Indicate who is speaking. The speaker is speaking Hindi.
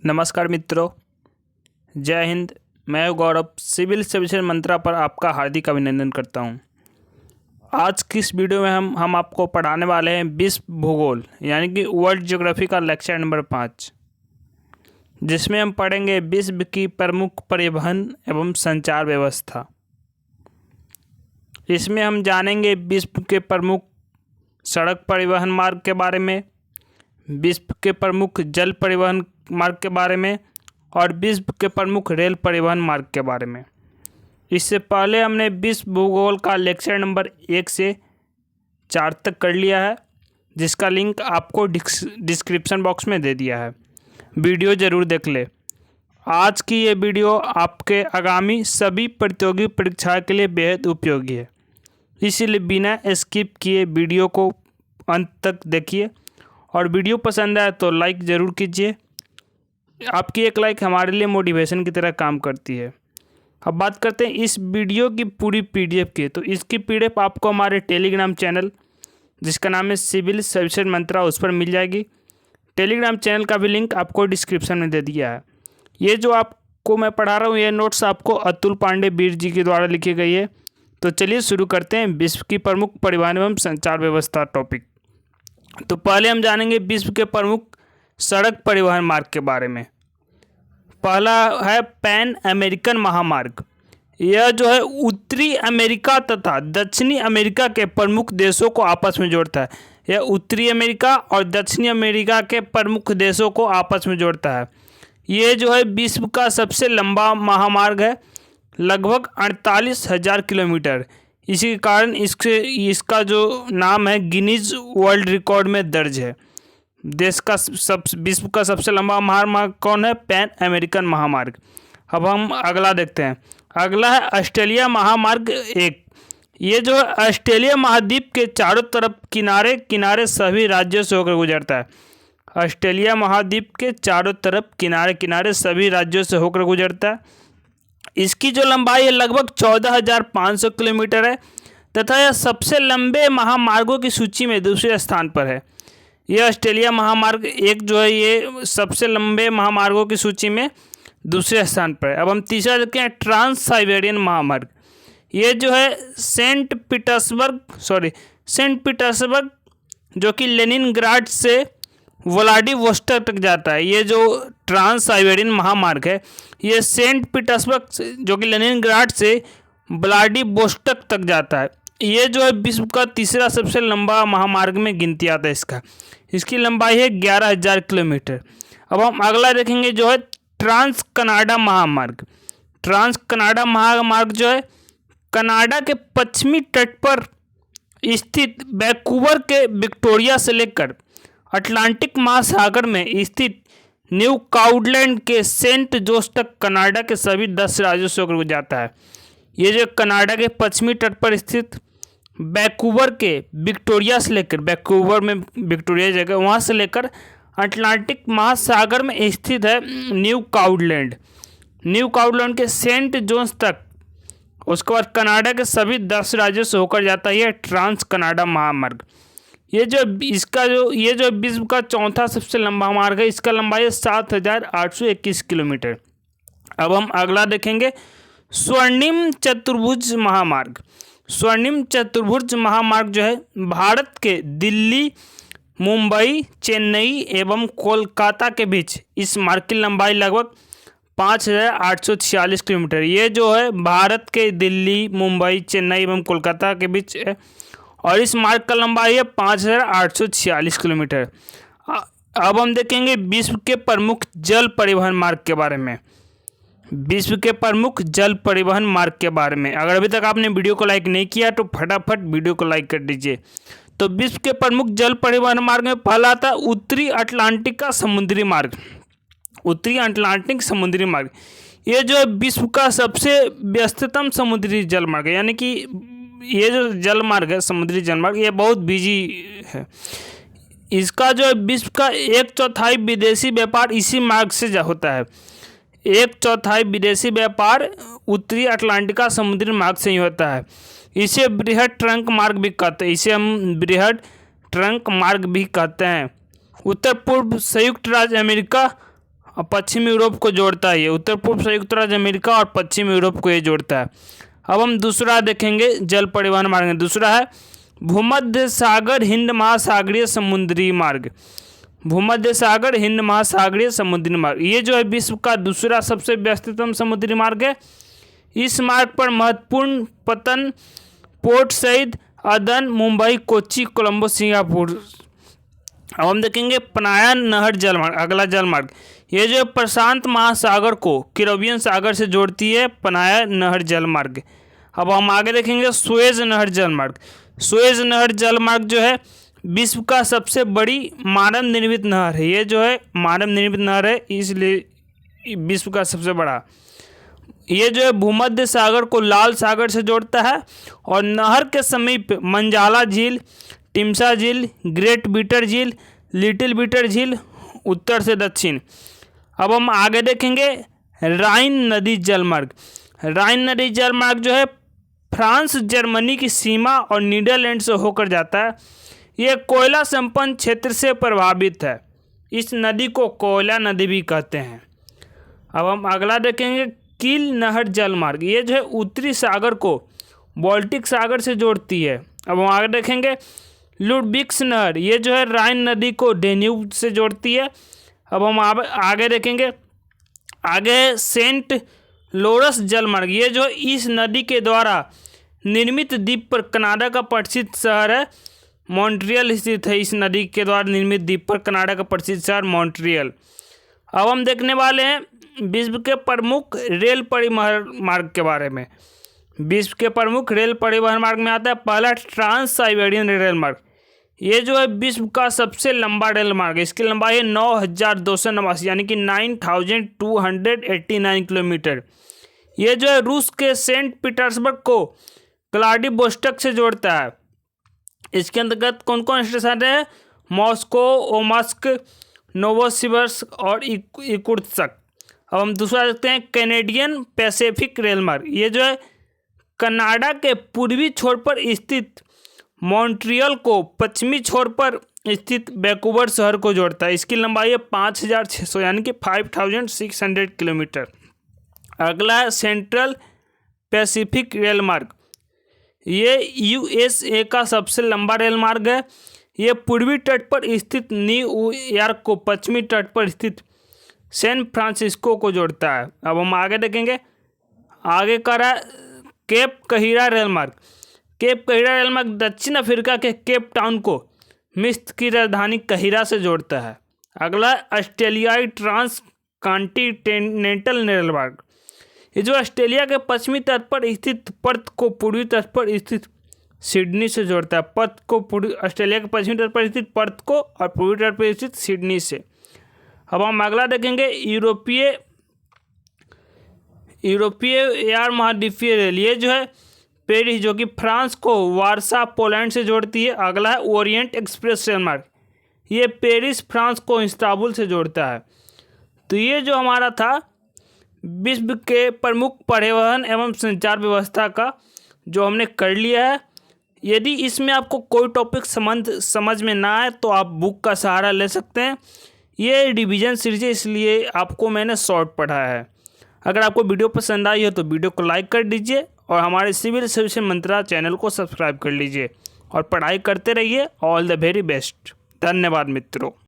Speaker 1: नमस्कार मित्रों, जय हिंद। मैं गौरव सिविल सर्विसेज मंत्रा पर आपका हार्दिक अभिनंदन करता हूं। आज की इस वीडियो में हम आपको पढ़ाने वाले हैं विश्व भूगोल यानी कि वर्ल्ड ज्योग्राफी का लेक्चर नंबर 5, जिसमें हम पढ़ेंगे विश्व की प्रमुख परिवहन एवं संचार व्यवस्था। इसमें हम जानेंगे विश्व के प्रमुख सड़क परिवहन मार्ग के बारे में, विश्व के प्रमुख जल परिवहन मार्ग के बारे में और विश्व के प्रमुख रेल परिवहन मार्ग के बारे में। इससे पहले हमने विश्व भूगोल का लेक्चर नंबर 1 से 4 तक कर लिया है, जिसका लिंक आपको डिस्क्रिप्शन बॉक्स में दे दिया है। वीडियो ज़रूर देख ले। आज की ये वीडियो आपके आगामी सभी प्रतियोगी परीक्षा के लिए बेहद उपयोगी है, इसीलिए बिना स्किप किए वीडियो को अंत तक देखिए और वीडियो पसंद आए तो लाइक ज़रूर कीजिए। आपकी एक लाइक हमारे लिए मोटिवेशन की तरह काम करती है। अब बात करते हैं इस वीडियो की पूरी पीडीएफ की। तो इसकी पीडीएफ आपको हमारे टेलीग्राम चैनल, जिसका नाम है सिविल सर्विसेज मंत्रा, उस पर मिल जाएगी। टेलीग्राम चैनल का भी लिंक आपको डिस्क्रिप्शन में दे दिया है। ये जो आपको मैं पढ़ा रहा हूँ, ये नोट्स आपको अतुल पांडे वीर जी के द्वारा लिखी गई है। तो चलिए शुरू करते हैं विश्व की प्रमुख परिवहन एवं संचार व्यवस्था टॉपिक। तो पहले हम जानेंगे विश्व के प्रमुख सड़क परिवहन मार्ग के बारे में। पहला है पैन अमेरिकन महामार्ग। यह जो है उत्तरी अमेरिका तथा दक्षिणी अमेरिका के प्रमुख देशों को आपस में जोड़ता है। यह उत्तरी अमेरिका और दक्षिणी अमेरिका के प्रमुख देशों को आपस में जोड़ता है। ये जो है विश्व का सबसे लंबा महामार्ग है, लगभग 48,000 किलोमीटर। इसी के कारण इसका जो नाम है गिनीज वर्ल्ड रिकॉर्ड में दर्ज है। विश्व का सबसे लंबा महामार्ग कौन है? पैन अमेरिकन महामार्ग। अब हम अगला देखते हैं। अगला है ऑस्ट्रेलिया महामार्ग 1। ये जो है ऑस्ट्रेलिया महाद्वीप के चारों तरफ किनारे किनारे सभी राज्यों से होकर गुजरता है। ऑस्ट्रेलिया महाद्वीप के चारों तरफ किनारे किनारे सभी राज्यों से होकर गुजरता है। इसकी जो लंबाई है लगभग 14,500 किलोमीटर है तथा यह सबसे लंबे महामार्गों की सूची में दूसरे स्थान पर है। यह ऑस्ट्रेलिया महामार्ग 1 जो है ये सबसे लंबे महामार्गों की सूची में दूसरे स्थान पर है। अब हम तीसरा देखते हैं ट्रांस साइबेरियन महामार्ग। ये जो है सेंट पीटर्सबर्ग जो कि लेनिनग्राड से व्लादिवोस्टोक तक जाता है। ये जो ट्रांस साइबेरियन महामार्ग है, ये सेंट पीटर्सबर्ग जो कि लेनिनग्राड से व्लादिवोस्टोक तक जाता है। ये जो है विश्व का तीसरा सबसे लंबा महामार्ग में गिनती आता है। इसकी लंबाई है 11,000 किलोमीटर। अब हम अगला देखेंगे जो है ट्रांस कनाडा महामार्ग। ट्रांस कनाडा महामार्ग जो है कनाडा के पश्चिमी तट पर स्थित वैंकूवर के विक्टोरिया से लेकर अटलांटिक महासागर में स्थित न्यू फाउंडलैंड के सेंट जोस तक कनाडा के सभी 10 राज्यों से होकर जाता है। ये जो कनाडा के पश्चिमी तट पर स्थित वैंकूवर के विक्टोरिया से लेकर, वैंकूवर में विक्टोरिया जगह, वहाँ से लेकर अटलांटिक महासागर में स्थित है न्यू फाउंडलैंड के सेंट जोन्स तक। उसके बाद कनाडा के सभी 10 राज्यों से होकर जाता है ट्रांस कनाडा महामार्ग। ये जो विश्व का चौथा सबसे लंबा मार्ग है। इसका लंबाई है 7,821 किलोमीटर। अब हम अगला देखेंगे स्वर्णिम चतुर्भुज महामार्ग। स्वर्णिम चतुर्भुज महामार्ग जो है भारत के दिल्ली, मुंबई, चेन्नई एवं कोलकाता के बीच इस मार्ग की लंबाई लगभग 5,846 किलोमीटर। ये जो है भारत के दिल्ली, मुंबई, चेन्नई एवं कोलकाता के बीच है और इस मार्ग का लंबाई है 5,846 किलोमीटर। अब हम देखेंगे विश्व के प्रमुख जल परिवहन मार्ग के बारे में। विश्व के प्रमुख जल परिवहन मार्ग के बारे में अगर अभी तक आपने वीडियो को लाइक नहीं किया तो फटाफट वीडियो को लाइक कर दीजिए। तो विश्व के प्रमुख जल परिवहन मार्ग में पहला आता है उत्तरी अटलांटिक का समुद्री मार्ग। उत्तरी अटलांटिक समुद्री मार्ग ये जो है विश्व का सबसे व्यस्ततम समुद्री जल मार्ग है। यानी कि ये जो जल मार्ग है, समुद्री जल मार्ग, ये बहुत बिजी है। इसका जो है विश्व का 1/4 विदेशी व्यापार इसी मार्ग से होता है। 1/4 विदेशी व्यापार उत्तरी अटलांटिका समुद्री मार्ग से ही होता है। इसे बृहद ट्रंक मार्ग भी कहते हैं। इसे हम बृहद ट्रंक मार्ग भी कहते हैं। उत्तर पूर्व संयुक्त राज्य अमेरिका और पश्चिमी यूरोप को जोड़ता है। ये उत्तर पूर्व संयुक्त राज्य अमेरिका और पश्चिमी यूरोप को ये जोड़ता है। अब हम दूसरा देखेंगे जल परिवहन मार्ग में। दूसरा है भूमध्य सागर हिंद महासागरीय समुद्री मार्ग। भूमध्य सागर हिंद महासागरीय समुद्री मार्ग ये जो है विश्व का दूसरा सबसे व्यस्ततम समुद्री मार्ग है। इस मार्ग पर महत्वपूर्ण पतन पोर्ट सहित अदन, मुंबई, कोच्चि, कोलंबो, सिंगापुर। अब हम देखेंगे पनाया नहर जल मार्ग। अगला जल मार्ग ये जो प्रशांत महासागर को कैरिबियन सागर से जोड़ती है, पनाया नहर जल मार्ग। अब हम आगे देखेंगे सुएज नहर जल मार्ग। सुएज नहर जल मार्ग जो है विश्व का सबसे बड़ी मानव निर्मित नहर है। ये जो है मानव निर्मित नहर है, इसलिए विश्व का सबसे बड़ा। ये जो है भूमध्य सागर को लाल सागर से जोड़ता है और नहर के समीप मंजाला झील, टिम्सा झील, ग्रेट बीटर झील, लिटिल बीटर झील उत्तर से दक्षिण। अब हम आगे देखेंगे राइन नदी जल मार्ग। राइन नदी जल मार्ग जो है फ्रांस, जर्मनी की सीमा और नीदरलैंड से होकर जाता है। ये कोयला संपन्न क्षेत्र से प्रभावित है। इस नदी को कोयला नदी भी कहते हैं। अब हम अगला देखेंगे कील नहर जल मार्ग। ये जो है उत्तरी सागर को बाल्टिक सागर से जोड़ती है। अब हम आगे देखेंगे लुडविग्स नहर। ये जो है राइन नदी को डेन्यूब से जोड़ती है। अब हम आगे देखेंगे आगे सेंट लोरस जल मार्ग। ये जो इस नदी के द्वारा निर्मित द्वीप पर कनाडा का प्रसिद्ध शहर है मॉन्ट्रियल स्थित है। इस नदी के द्वारा निर्मित द्वीप पर कनाडा का प्रसिद्ध शहर मॉन्ट्रियल। अब हम देखने वाले हैं विश्व के प्रमुख रेल परिवहन मार्ग के बारे में। विश्व के प्रमुख रेल परिवहन मार्ग में आता है पहला ट्रांस साइबेरियन रेल मार्ग। ये जो है विश्व का सबसे लंबा रेल मार्ग है। इसकी लंबाई है 9,289 यानी कि 9,289 किलोमीटर। ये जो है रूस के सेंट पीटर्सबर्ग को व्लादिवोस्टोक से जोड़ता है। इसके अंतर्गत कौन कौन स्टेशन है? मॉस्को, ओमस्क, नोवोसिबिर्स्क और इर्कुत्स्क। अब हम दूसरा देखते हैं कैनेडियन पैसिफिक रेल मार्ग। ये जो है कनाडा के पूर्वी छोर पर स्थित मॉन्ट्रियल को पश्चिमी छोर पर स्थित वैंकूवर शहर को जोड़ता है। इसकी लंबाई है 5,600 यानी कि 5,600 किलोमीटर। अगला है सेंट्रल पैसिफिक रेल मार्ग। ये यूएसए का सबसे लंबा रेल मार्ग है। ये पूर्वी तट पर स्थित न्यूयॉर्क को पश्चिमी तट पर स्थित सैन फ्रांसिस्को को जोड़ता है। अब हम आगे देखेंगे आगे का रहा केप कहिरा रेल मार्ग। केप कहिरा रेल मार्ग दक्षिण अफ्रीका के केप टाउन को मिस्र की राजधानी कहिरा से जोड़ता है। अगला ऑस्ट्रेलियाई ट्रांस कॉन्टिनेंटल रेल मार्ग। ये जो ऑस्ट्रेलिया के पश्चिमी तट पर स्थित पर्थ को पूर्वी तट पर स्थित सिडनी से जोड़ता है। पर्थ को ऑस्ट्रेलिया के पश्चिमी तट पर स्थित पर्थ को और पूर्वी तट पर स्थित सिडनी से। अब हम अगला देखेंगे यूरोपीय एयर महाद्वीपीय रेल। ये जो है पेरिस जो कि फ्रांस को वारसा पोलैंड से जोड़ती है। अगला है ओरिएंट एक्सप्रेस रेल मार्ग। ये पेरिस फ्रांस को इस्तांबुल से जोड़ता है। तो ये जो हमारा था विश्व के प्रमुख परिवहन एवं संचार व्यवस्था का जो हमने कर लिया है। यदि इसमें आपको कोई टॉपिक समझ में ना आए तो आप बुक का सहारा ले सकते हैं। ये रिवीजन सीरीज है इसलिए आपको मैंने शॉर्ट पढ़ाया है। अगर आपको वीडियो पसंद आई हो तो वीडियो को लाइक कर दीजिए और हमारे सिविल सर्विस मंत्रा चैनल को सब्सक्राइब कर लीजिए और पढ़ाई करते रहिए। All the very best. धन्यवाद मित्रों।